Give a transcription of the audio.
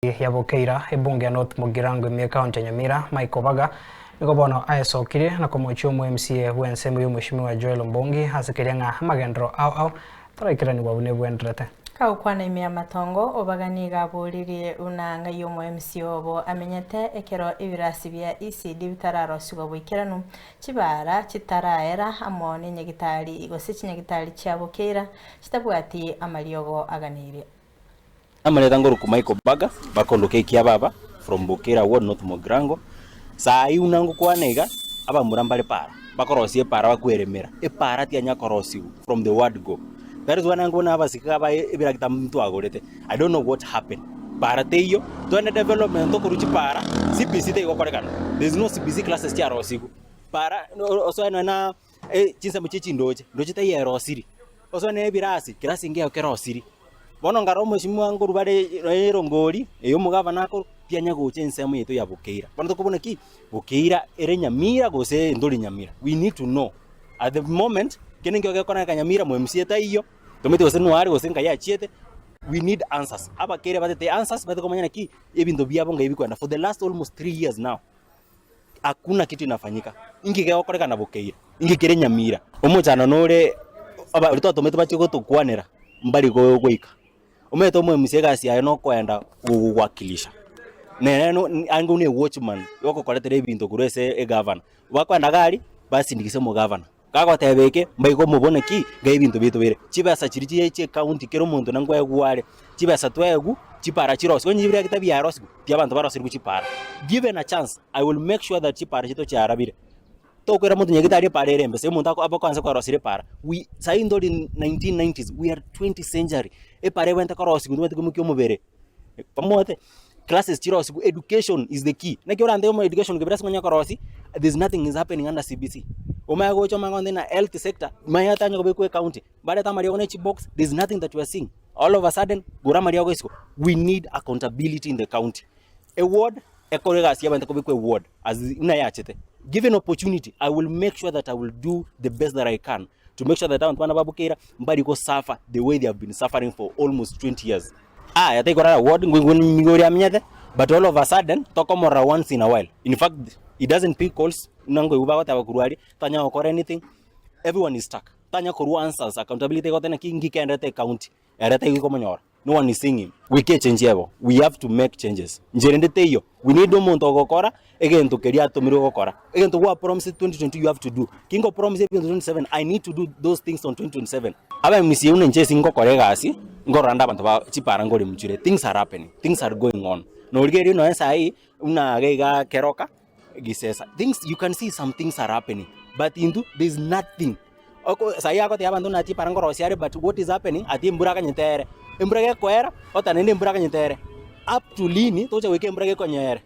ya BOKEIRA ebunge ya North Mugirango ime kaunti Nyamira Michael Baga niko bono aesokire na komochio mu MCA wense mu mheshimiwa Joel Ombongi hasikirianga Amagenderero au tarakirani wabune bwendrete Kaukwana imea matongo obagani gaburirie unanga yomo MCA obo amenyete ekero ibirasi bya ECD bitararosibwa bwikiranu kibara kitaraera amone nyegitari igose nyegitari kya BOKEIRA kitabwati amaliogo aganire Amaleta ngoro ku Michael Baga bakondoke kia baba from BOKEIRA ward North Mugirango sai unango kwanega aba murambale para bakorosie para bakweremera para tianya korosi from the word go. That is when I'm going to have a sikaba ibirakita mtu agorete. I don't know what happened. Para teyo to end development to kuruchi para CBC te gokorekana. There is no CBC classes cha rosiku. Para also na chinsa muchichi ndoje te ya rosiri. Also na ebirasi kirasi ngia okera rosiri. Bono ngaro mheshimiwa nguru bare rongori eyo mugava nako pianya go chensa mu yeto ya BOKEIRA. Bono to kubona ki BOKEIRA ere Nyamira go se ndoli Nyamira. We need to know at the moment kene ngio kona Nyamira mu MCA ta iyo tomete go senu ari go senka ya chiete. We need answers. Aba kere bate answers bate komanya ki ebindo byabo ngai bikwenda for the last almost 3 years now. Hakuna kitu inafanyika. Ingi kaya okoreka na BOKEIRA. Ingi kere Nyamira. Omuchana nore aba rito tomete bache go to kwanera mbali go goika. Ometo mu MCA gasi ya no kwenda kuwakilisha. Neno angu ne watchman yoko koletere ebinto kurese governor. Wakwenda gari basi ndikise mu governor. Kago tebeke mbaiko mubona ki ga ibintu bitu bire chibasa chirichi eche county kero muntu nangwa yagware chibasa twegu chipara chirosi onye bire kitabi ya rosi byabantu barosiri kuchipara. Given a chance I will make sure that chipara chito charabire to kwera muntu nyegitari para irembe se muntu ako kwanza kwa rosiri para we signed in 1990s we are 20th century e pare wenta kwa rosi kundu kumukyo mubere pamote classes chirosi education is the key na kiora ndemo education kibirasi manya kwa rosi there's nothing is happening under CBC Omaya go choma ngonde na health sector maya tanya go be county bale ta mario nechi box there's nothing that we are seeing all of a sudden gura mario go isko we need accountability in the county a ward a colleague sia banta ko be ward as una yachete given opportunity I will make sure that I will do the best that I can to make sure that abantu bana BOKEIRA mbali go suffer the way they have been suffering for almost 20 years I take a ward ngori amnyete but all of a sudden tokomora once in a while in fact it doesn't pick calls nango ubawa tabakuruari tanya okore anything everyone is stuck tanya koru answers accountability got na kingi kendete county erete iko manyora no one is singing we can change evo we have to make changes njerendete iyo we need umuntu ogokora egento keria atumiro gokora egento wa promise 2020 you have to do kingo promise 2027 I need to do those things on 2027 aba misi une nche singo koregasi ngoranda abantu ba chipara ngori mchure things are happening things are going on no rigeri no sai una geiga keroka gisesa things you can see some things are happening but into there's nothing oko saya ko te abandu na ti parango rosiare but what is happening ati mbura nyetere mbura ke kwera otanende mbura nyetere up to lini toche weke mbura ke konyere